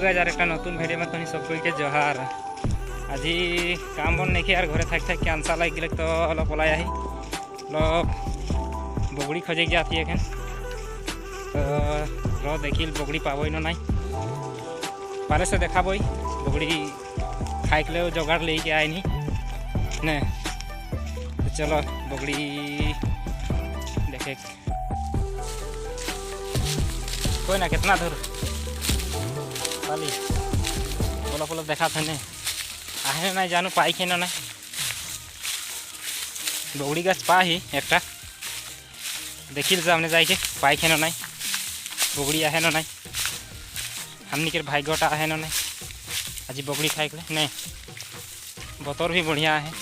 Guys एक नतून video में तुम सबको के जोहार। आज काम बन नहीं और घरे थक कैंसा लग गए तो अलग पलाय अलग बगड़ी खोजे जाती है तो देखिल बगड़ी पाबो न नहीं पारे से देखा बई बगड़ी खाए के लिए जोगाड़ लेके आए नहीं ने तो चलो बगड़ी देखे कोई ना कितना दूर पाली पोला पोला देखा था ने आहे ना जानू पाई के ना बगड़ी गाछ पा ही एक देखिल सामने जाके पाई के ना बगड़ी आहे ना हमनी के भाग्यटा आहे ना आज बगड़ी खाए के नहीं बतर भी बढ़िया है।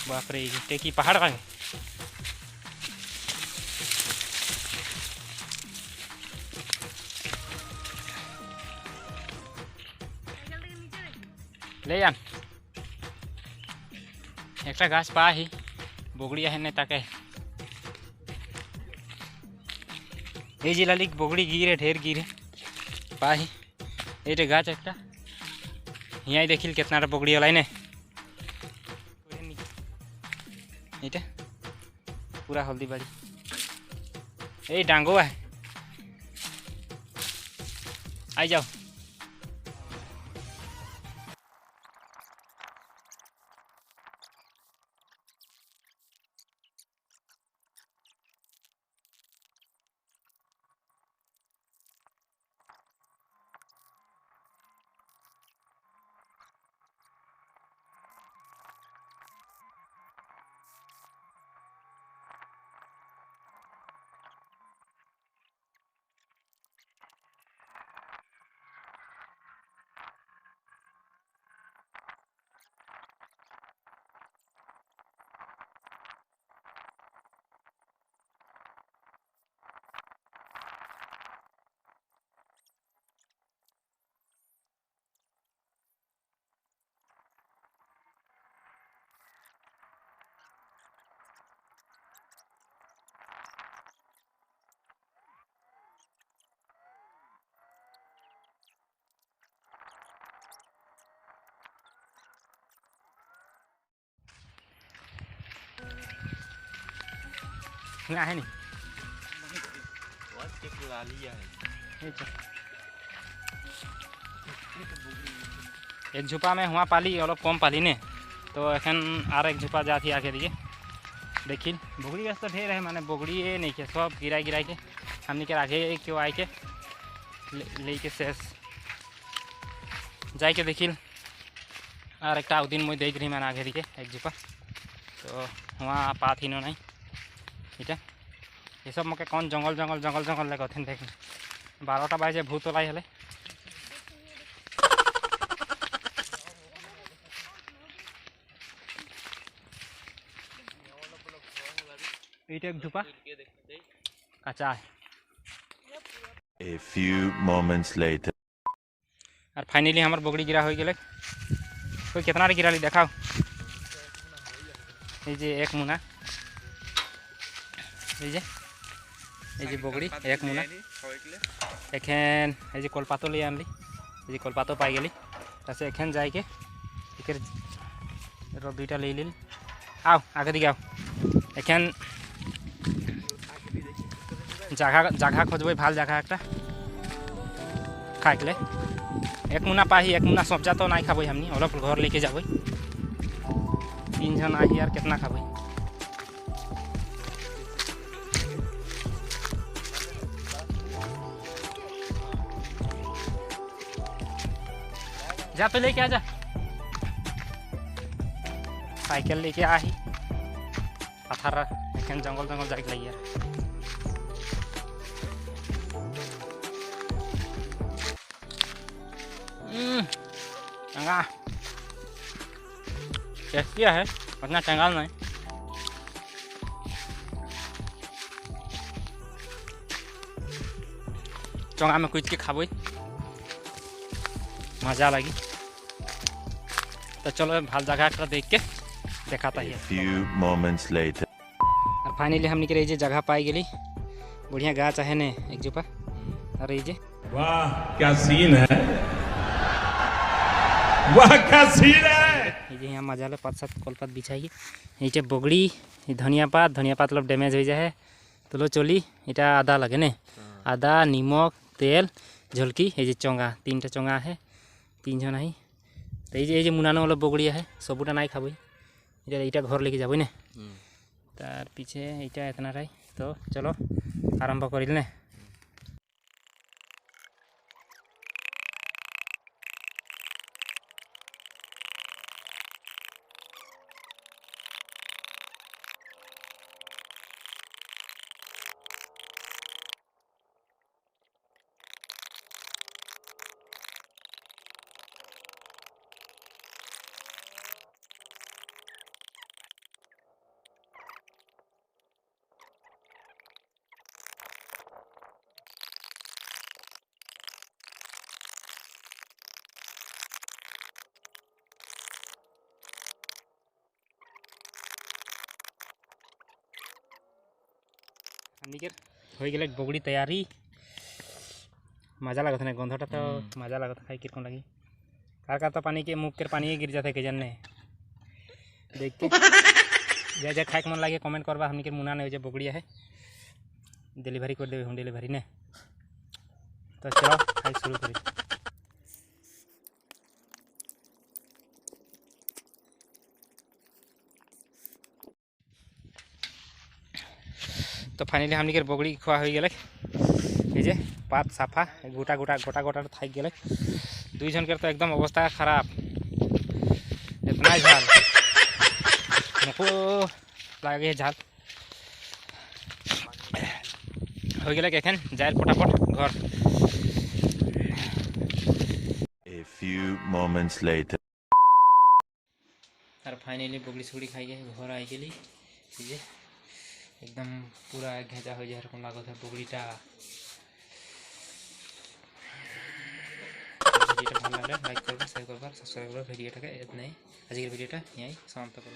बाप रे टेकी पहाड़ का है। ले जान एक गाछ पा ही बगड़ी है नहीं ताके ये जिला लिख बगड़ी गिरे ढेर गिरे पा ही ये गाछ एक यहाँ देखिल कितना बगड़ी वाला ने ये पूरा हल्दी बाड़ी ये डांगो है आई जाओ। है नहीं एक झुपा में हुआ पाली अलग कम पाली ने तो एखन आर एक झुपा जाती आगे दिए देखिल बगड़ी गैस तो ढेर है माने बगड़ी ये नहीं के सब गिराई गिराई के हमने के आगे क्यों आए के ले के शेष जाए के देखिल और एक दिन मुझे देख रही मैंने आगे दिखे एक झुपा तो वहाँ पात ही नहीं ठीक है ये सब मके कौन जंगल जंगल जंगल जंगल लगे थे देख 12टा बाजे भूत ओलाई हेले एक झुपा कच्चा है। A few moments later और फाइनली हमार बगड़ी गिरा हो गए कोई कितना रे गिराली देखाओ ये एक मुना ये बगड़ी एक मुना एखन ये कलपातो ले आनली ये कलपातो पाई गली तसे एखन जाए के दुईटा ले ली आओ आगे दिखे आओ एखन जगह जगह खोजब भल जगह एक खाए एक मुना पाही एक मुना सब्जा तो नहीं खाब हमनी अलग घर लेके जाब 3 जन आई यार कितना खाब जा तो लेके आ जा साइकिल लेके आ ही पत्थर एखन जंगल जंगल जाके लगी यार चंगा टेस्टी है उतना चंगा नहीं चंगा में कुछ के खाबो मजा लगी। तो चलो ভাল जगह एक देख के देखाता A he. few moments later. और फाइनली हमने के जे जगह पाई गई बढ़िया गाछ है ने एक जुपा। और ये वाह क्या सीन है, वाह क्या सीन है। ये यहाँ मजा ले पात सात कलपात बिछाई ये बगड़ी धनिया पात लोग डैमेज हो जाए तो लो चली इटा आदा लगे ने आदा निमक तेल झलकी ये चंगा 3टा चंगा है 3 जन है तो ये मुनानो वाला बगड़िया है सबुटा नाई खाबी इटा घर लेके जाबी ने तार पीछे इटा इतना रही तो चलो आरम्भ करिल ने। निकर हो गए बगड़ी तैयारी मजा लगता है गंधटा तो मजा लगता खाई किरकम लगी कार तो पानी के मुख के पानी गिर जाता है के ने देख के जा खाए के मन लगे कमेंट करवा हमने के मुना नहीं जो बगड़िया है डिलीवरी कर देवे होम डिलीवरी ने तो चलो खाई शुरू करी। तो फाइनली हमने के बगड़ी खुआ हो गए ये पात साफा गोटा गोटा गोटा गोटा थक गए 2 जन के तो एकदम अवस्था खराब इतना झाल नको लगे झाल हो गए एखन जाए फटाफट घर। A few moments later. और फाइनली बगड़ी सुगड़ी खाई गए घर आई गई ये एकदम पूरा घेजा हो जाए एरकम लागत है बगड़ीटा भिडियोटा भालो लागले लाइक करबा शेयर करबा सब्सक्राइब करबा भिडियोटाके इतना ही आज के भिडियोटा यहीं समाप्त करो।